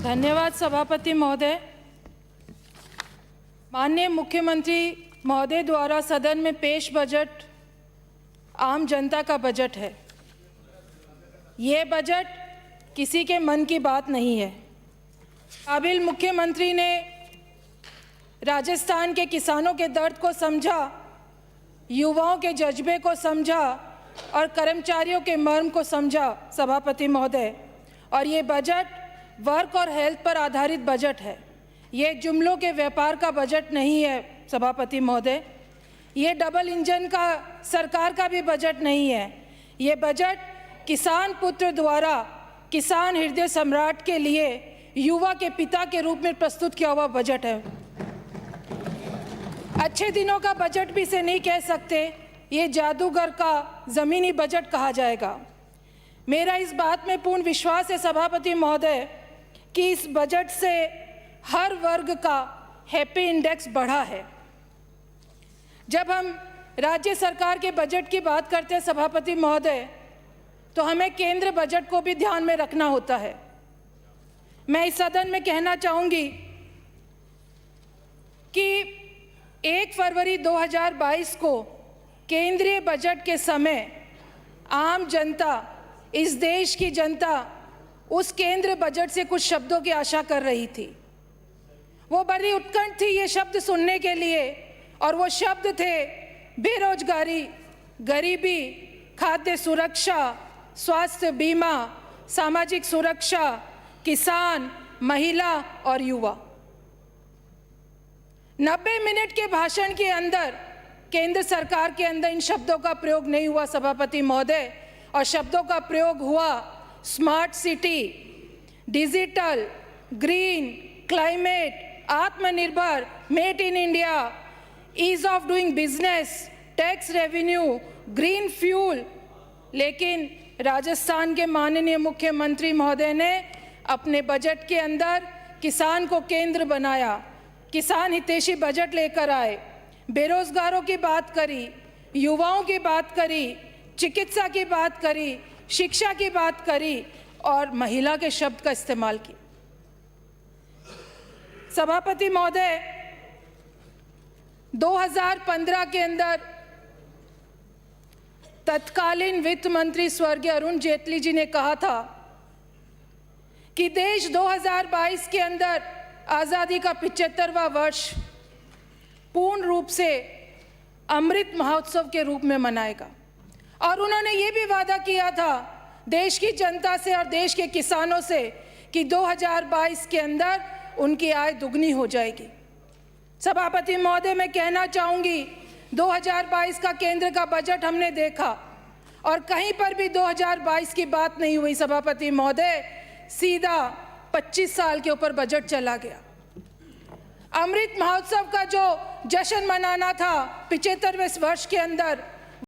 धन्यवाद सभापति महोदय। माननीय मुख्यमंत्री महोदय द्वारा सदन में पेश बजट आम जनता का बजट है। ये बजट किसी के मन की बात नहीं है। काबिल मुख्यमंत्री ने राजस्थान के किसानों के दर्द को समझा, युवाओं के जज्बे को समझा और कर्मचारियों के मर्म को समझा सभापति महोदय। और ये बजट वर्क और हेल्थ पर आधारित बजट है। ये जुमलों के व्यापार का बजट नहीं है सभापति महोदय। ये डबल इंजन का सरकार का भी बजट नहीं है। ये बजट किसान पुत्र द्वारा किसान हृदय सम्राट के लिए युवा के पिता के रूप में प्रस्तुत किया हुआ बजट है। अच्छे दिनों का बजट भी इसे नहीं कह सकते, ये जादूगर का ज़मीनी बजट कहा जाएगा। मेरा इस बात में पूर्ण विश्वास है सभापति महोदय कि इस बजट से हर वर्ग का हैप्पी इंडेक्स बढ़ा है। जब हम राज्य सरकार के बजट की बात करते हैं सभापति महोदय, तो हमें केंद्र बजट को भी ध्यान में रखना होता है। मैं इस सदन में कहना चाहूँगी कि 1 फरवरी 2022 को केंद्रीय बजट के समय आम जनता, इस देश की जनता उस केंद्र बजट से कुछ शब्दों की आशा कर रही थी। वो बड़ी उत्कंठ थी ये शब्द सुनने के लिए, और वो शब्द थे बेरोजगारी, गरीबी, खाद्य सुरक्षा, स्वास्थ्य बीमा, सामाजिक सुरक्षा, किसान, महिला और युवा। 90 मिनट के भाषण के अंदर केंद्र सरकार के अंदर इन शब्दों का प्रयोग नहीं हुआ सभापति महोदय, और शब्दों का प्रयोग हुआ smart city, digital, green, climate, आत्मनिर्भर, made in India, ease of doing business, tax revenue, green fuel. लेकिन राजस्थान के माननीय मुख्यमंत्री महोदय ने अपने बजट के अंदर किसान को केंद्र बनाया, किसान हितैषी बजट लेकर आए, बेरोजगारों की बात करी, युवाओं की बात करी, चिकित्सा की बात करी, शिक्षा की बात करी और महिला के शब्द का इस्तेमाल किया। सभापति महोदय, 2015 के अंदर तत्कालीन वित्त मंत्री स्वर्गीय अरुण जेटली जी ने कहा था कि देश 2022 के अंदर आज़ादी का 75वां वर्ष पूर्ण रूप से अमृत महोत्सव के रूप में मनाएगा। और उन्होंने ये भी वादा किया था देश की जनता से और देश के किसानों से कि 2022 के अंदर उनकी आय दुगनी हो जाएगी। सभापति महोदय, मैं कहना चाहूँगी 2022 का केंद्र का बजट हमने देखा और कहीं पर भी 2022 की बात नहीं हुई सभापति महोदय। सीधा 25 साल के ऊपर बजट चला गया। अमृत महोत्सव का जो जश्न मनाना था 75वें वर्ष के अंदर,